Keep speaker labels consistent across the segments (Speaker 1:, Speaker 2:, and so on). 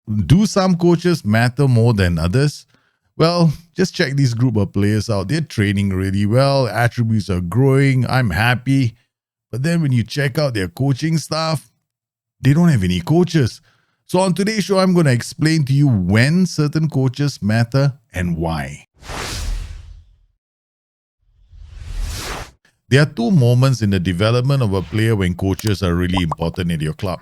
Speaker 1: Do some coaches matter more than others? Well, just check this group of players out. They're training really well, attributes are growing, I'm happy. But then when you check out their coaching staff, they don't have any coaches. So on today's show, I'm going to explain to you when certain coaches matter and why. There are two moments in the development of a player when coaches are really important in your club.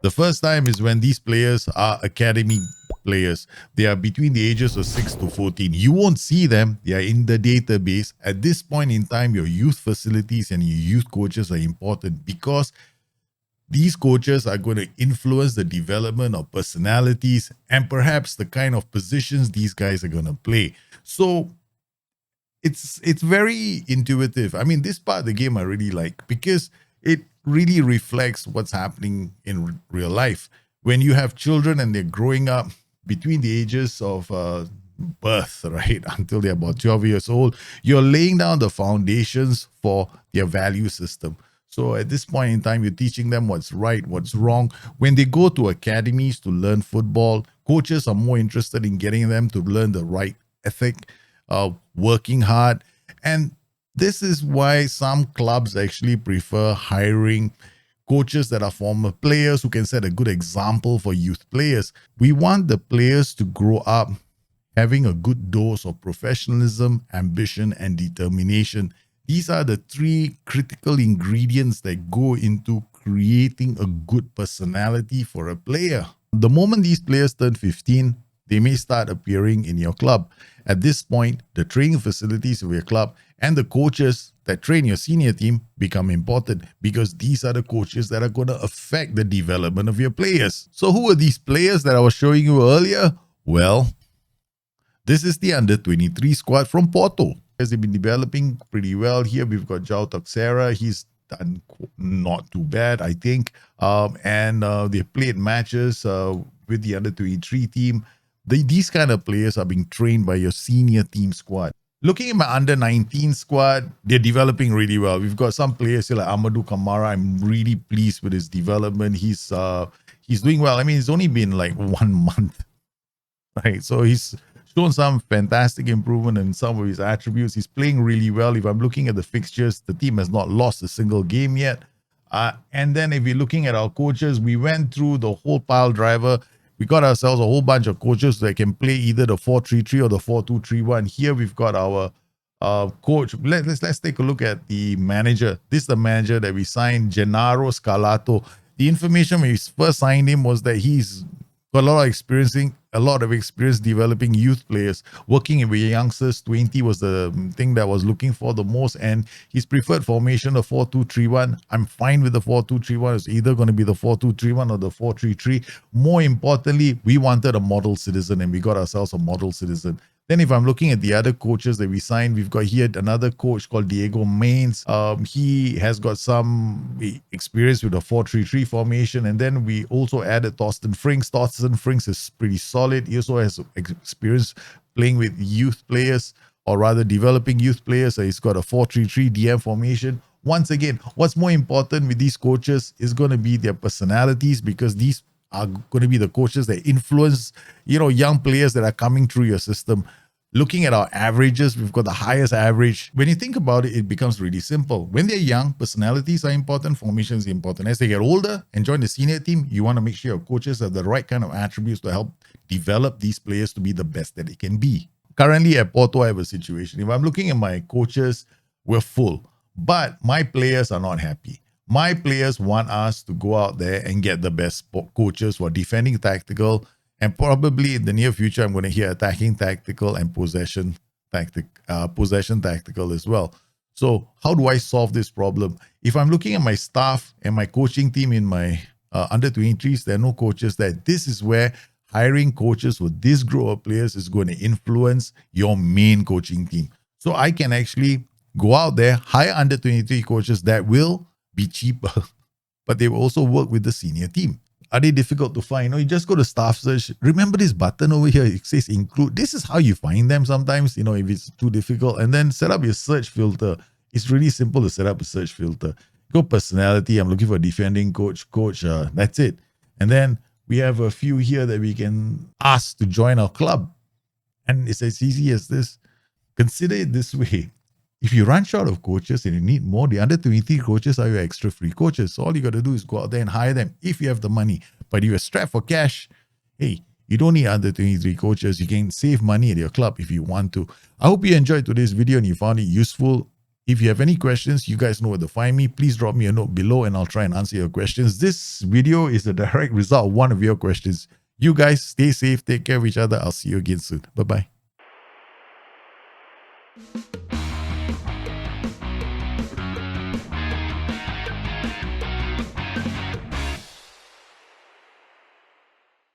Speaker 1: The first time is when these players are academy players. They are between the ages of 6 to 14. You won't see them. They are in the database. At this point in time, your youth facilities and your youth coaches are important because these coaches are going to influence the development of personalities and perhaps the kind of positions these guys are going to play. So it's very intuitive. I mean, this part of the game I really like because it really reflects what's happening in real life. When you have children and they're growing up between the ages of birth, right, until they're about 12 years old, you're laying down the foundations for their value system. So at this point in time, you're teaching them what's right, what's wrong. When they go to academies to learn football, coaches are more interested in getting them to learn the right ethic, working hard. And this is why some clubs actually prefer hiring coaches that are former players who can set a good example for youth players. We want the players to grow up having a good dose of professionalism, ambition, and determination. These are the three critical ingredients that go into creating a good personality for a player. The moment these players turn 15, they may start appearing in your club. At this point, the training facilities of your club and the coaches that train your senior team become important because these are the coaches that are going to affect the development of your players. So who are these players that I was showing you earlier? Well, this is the under 23 squad from Porto. As they've been developing pretty well. Here we've got João Teixeira. He's done not too bad, I think. They've played matches with the under 23 team. These kind of players are being trained by your senior team squad. Looking at my under 19 squad, they're developing really well. We've got some players here like Amadou Kamara. I'm really pleased with his development. He's doing well. I mean, it's only been like 1 month, right? So he's shown some fantastic improvement in some of his attributes. He's playing really well. If I'm looking at the fixtures, the team has not lost a single game yet. And then if we're looking at our coaches, we went through the whole pile driver. We got ourselves a whole bunch of coaches that can play either the 4-3-3 or the 4-2-3-1. Here we've got our coach. Let's take a look at the manager. This is the manager that we signed, Gennaro Scalato. The information when we first signed him was that he's got a lot of experience developing youth players, working with youngsters. 20 was the thing that I was looking for the most, and his preferred formation, the 4-2-3-1. I'm fine with the 4-2-3-1. It's either going to be the 4-2-3-1 or the 4-3-3. More importantly, we wanted a model citizen, and we got ourselves a model citizen. Then if I'm looking at the other coaches that we signed, we've got here another coach called Diego Mains. He has got some experience with the 4-3-3 formation. And then we also added Thorsten Frings. Thorsten Frings is pretty solid. He also has experience playing with youth players, or rather developing youth players. So he's got a 4-3-3 DM formation. Once again, what's more important with these coaches is going to be their personalities, because these are going to be the coaches that influence, young players that are coming through your system. Looking at our averages, we've got the highest average. When you think about it, it becomes really simple. When they're young, personalities are important, formations are important. As they get older and join the senior team, you want to make sure your coaches have the right kind of attributes to help develop these players to be the best that they can be. Currently at Porto, I have a situation. If I'm looking at my coaches, we're full, but my players are not happy. My players want us to go out there and get the best coaches for defending tactical, and probably in the near future, I'm going to hear attacking tactical and possession tactical as well. So how do I solve this problem? If I'm looking at my staff and my coaching team in my under 23s, there are no coaches there. This is where hiring coaches for this group of players is going to influence your main coaching team. So I can actually go out there, hire under 23 coaches that will be cheaper, but they will also work with the senior team. Are they difficult to find? You just go to staff search. Remember this button over here, it says include. This is how you find them sometimes, if it's too difficult. And then set up your search filter. It's really simple to set up a search filter. Go personality. I'm looking for a defending coach. That's it. And then We have a few here that we can ask to join our club. And it's as easy as this. Consider it this way. If you run short of coaches and you need more, the under 23 coaches are your extra free coaches. So all you got to do is go out there and hire them if you have the money. But if you're strapped for cash, hey, you don't need under 23 coaches. You can save money at your club if you want to. I hope you enjoyed today's video and you found it useful. If you have any questions, you guys know where to find me. Please drop me a note below and I'll try and answer your questions. This video is a direct result of one of your questions. You guys stay safe, take care of each other. I'll see you again soon. Bye-bye.